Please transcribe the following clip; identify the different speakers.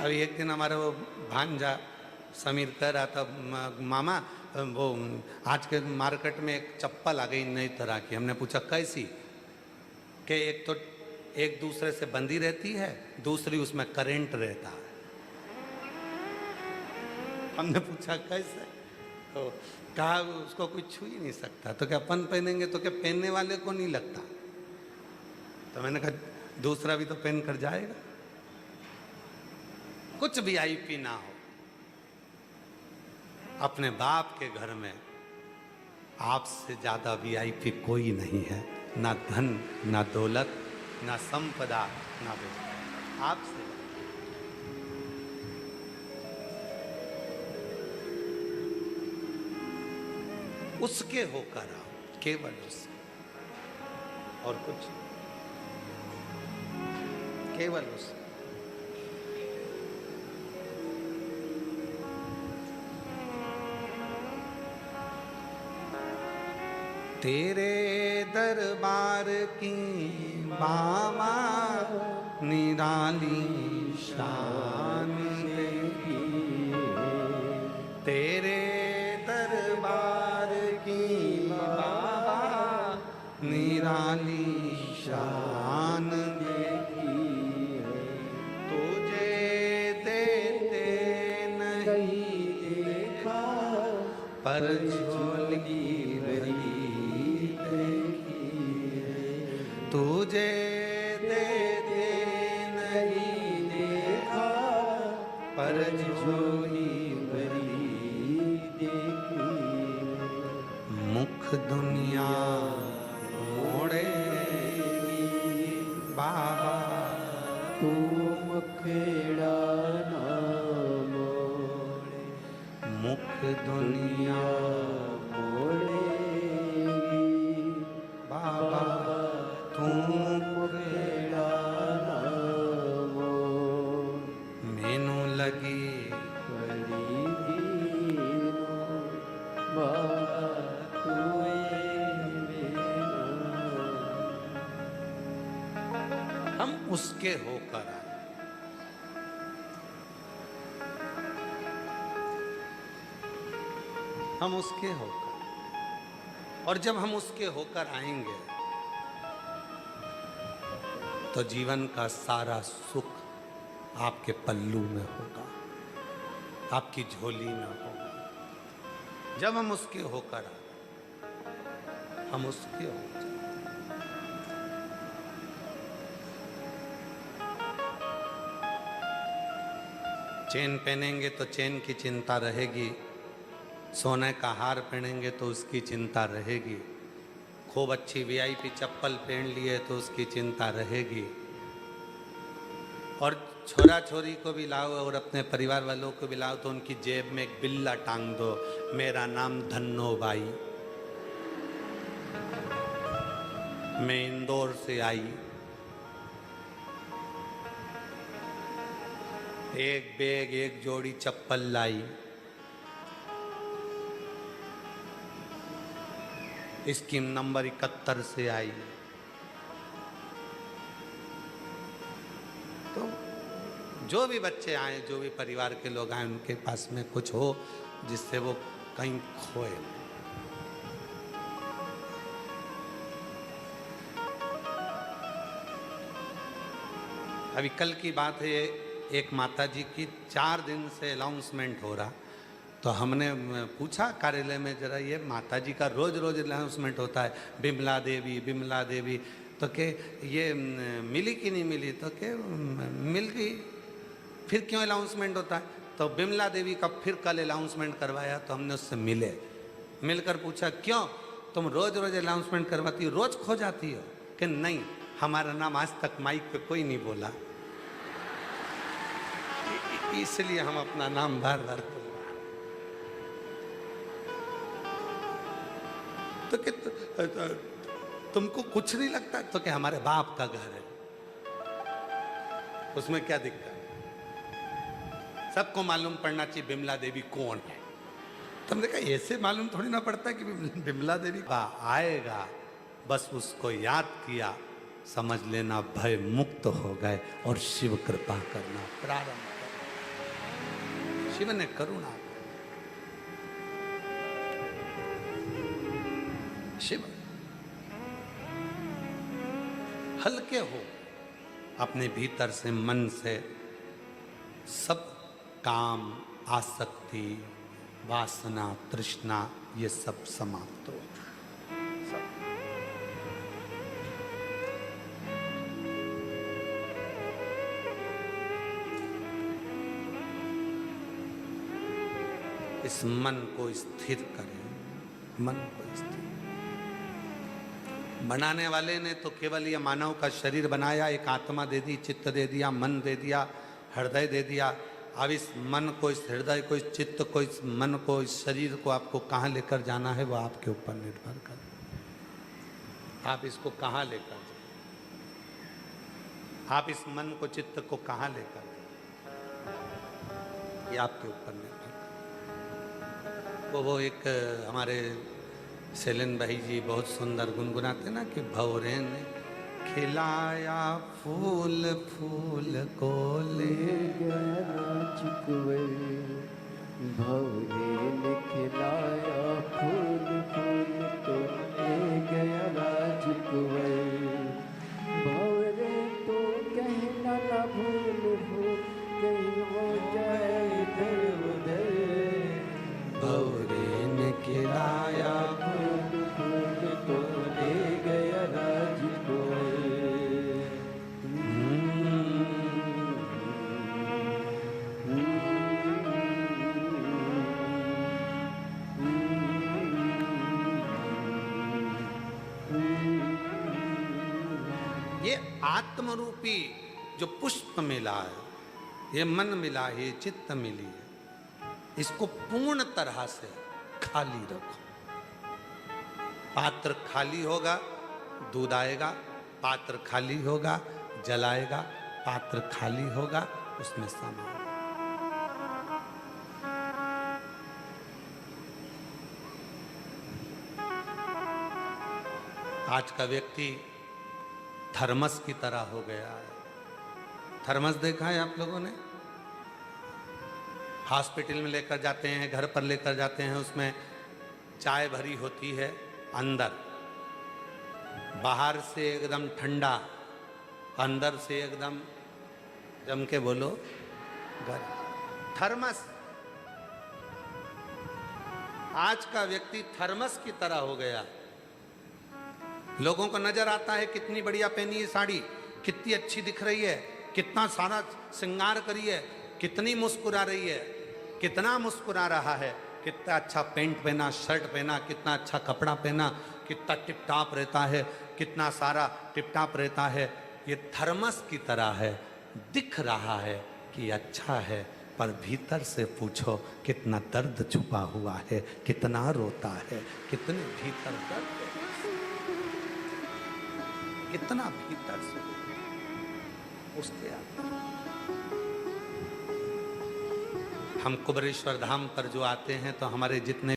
Speaker 1: अभी एक दिन हमारा वो भांजा समीर कह रहा था, मामा वो आज के मार्केट में एक चप्पल आ गई नई तरह की। हमने पूछा कैसी? कि एक तो एक दूसरे से बंधी रहती है, दूसरी उसमें करंट रहता है। हमने पूछा कैसे? तो कहा उसको कोई छू ही नहीं सकता। तो क्या अपन पहनेंगे तो क्या पहनने वाले को नहीं लगता? तो मैंने कहा दूसरा भी तो पहन कर जाएगा। कुछ वीआईपी ना हो, अपने बाप के घर में आपसे ज्यादा वीआईपी कोई नहीं है। ना धन, ना दौलत, ना संपदा, ना बेटा, आपसे। उसके होकर आओ, केवल उसके, और कुछ, केवल उसके। तेरे दरबार की बाबा निराली शान तेरी, तेरे दरबार की बाबा निराली शान देखी है। तुझे देते नहीं देखा, पर झोली तुझे देते नहीं देखा, पर झोली भरी देखी। मुख दुनिया मोड़े बाबा, तू मुखेड़ा ना मोड़े। मुख दुनिया मोड़े बाबा, तू मुखेड़ा ना मोड़। मैनू लगी बड़ी भीनो बाबा, हम उसके होकर आए। हम उसके होकर, और जब हम उसके होकर आएंगे तो जीवन का सारा सुख आपके पल्लू में होगा, आपकी झोली में होगा। जब हम उसके होकर आए, हम उसके होकर। चेन पहनेंगे तो चेन की चिंता रहेगी, सोने का हार पहनेंगे तो उसकी चिंता रहेगी, खूब अच्छी वीआईपी चप्पल पहन लिए तो उसकी चिंता रहेगी, और छोरा छोरी को भी लाओ और अपने परिवार वालों को भी लाओ तो उनकी जेब में एक बिल्ला टांग दो, मेरा नाम धन्नो बाई, मैं इंदौर से आई। एक बैग, एक जोड़ी चप्पल लाई, स्कीम नंबर 71 से आई। तो जो भी बच्चे आए, जो भी परिवार के लोग आए, उनके पास में कुछ हो जिससे वो कहीं खोए। अभी कल की बात है, एक माताजी की 4 दिन से अनाउंसमेंट हो रहा, तो हमने पूछा कार्यालय में, जरा ये माताजी का रोज रोज अनाउंसमेंट होता है, बिमला देवी बिमला देवी, तो के ये मिली कि नहीं मिली? तो के मिल गई। फिर क्यों अनाउंसमेंट होता है? तो बिमला देवी का फिर कल अनाउंसमेंट करवाया, तो हमने उससे मिले, मिलकर पूछा क्यों तुम रोज रोज अनाउंसमेंट करवाती हो, रोज खो जाती हो? कि नहीं, हमारा नाम आज तक माइक पे कोई नहीं बोला, इसलिए हम अपना नाम बार बार बोल रहे हैं। तो कि तुमको कुछ नहीं लगता? तो कि हमारे बाप का घर है, उसमें क्या दिक्कत? सबको मालूम पड़ना चाहिए बिमला देवी कौन है। तो हमने कहा ऐसे मालूम थोड़ी ना पड़ता है कि बिमला देवी आएगा, बस उसको याद किया, समझ लेना भय मुक्त हो गए और शिव कृपा करना प्रारंभ कर। शिव ने करुणा की। शिव हल्के हो, अपने भीतर से, मन से सब काम, आसक्ति, वासना, तृष्णा ये सब समाप्त हो। सब। इस मन को स्थिर करें, मन को स्थिर। बनाने वाले ने तो केवल ये मानव का शरीर बनाया, एक आत्मा दे दी, चित्त दे दिया, मन दे दिया, हृदय दे दिया। अब इस मन को, इस हृदय को, इस चित्त को, इस मन को, इस शरीर को आपको कहाँ लेकर जाना है वो आपके ऊपर निर्भर कर। आप इसको कहाँ लेकर जाए, आप इस मन को, चित्त को कहाँ लेकर जाए, ये आपके ऊपर निर्भर कर। वो एक हमारे सेलिन भाई जी बहुत सुंदर गुनगुनाते ना कि भौरे ने खिलाया फूल, फूल को ले
Speaker 2: गया चिकवे। भौरे ने खिलाया फूल, फूल को ले गया राजकुवे। भौरे तो कहना न भूल भूल, कहीं वो जाए इधर उधर।
Speaker 1: भौरे ने खिलाया
Speaker 2: फूल, फूल को ले गया राजकुवे।
Speaker 1: ये आत्मरूपी जो पुष्प मिला है, ये मन मिला है, ये चित्त मिली है, इसको पूर्ण तरह से खाली रखो। पात्र खाली होगा, दूध आएगा, पात्र खाली होगा, जल आएगा, पात्र खाली होगा, उसमें समा। आज का व्यक्ति थर्मस की तरह हो गया है। थर्मस देखा है आप लोगों ने? हॉस्पिटल में लेकर जाते हैं, घर पर लेकर जाते हैं, उसमें चाय भरी होती है, अंदर बाहर से एकदम ठंडा, अंदर से एकदम जम के बोलो गर्म। थर्मस। आज का व्यक्ति थर्मस की तरह हो गया। लोगों को नजर आता है कितनी बढ़िया पहनी है साड़ी, कितनी अच्छी दिख रही है, कितना सारा श्रृंगार करी है, कितनी मुस्कुरा रही है, कितना मुस्कुरा रहा है, कितना अच्छा पेंट पहना, शर्ट पहना, कितना अच्छा कपड़ा पहना, कितना टिप टाप रहता है, कितना सारा टिप टाप रहता है। ये थर्मस की तरह है, दिख रहा है कि अच्छा है, पर भीतर से पूछो कितना दर्द छुपा हुआ है, कितना रोता है, कितने भीतर दर्द है, कितना भीतर से उसके हम कुबरेश्वर धाम पर जो आते हैं तो हमारे जितने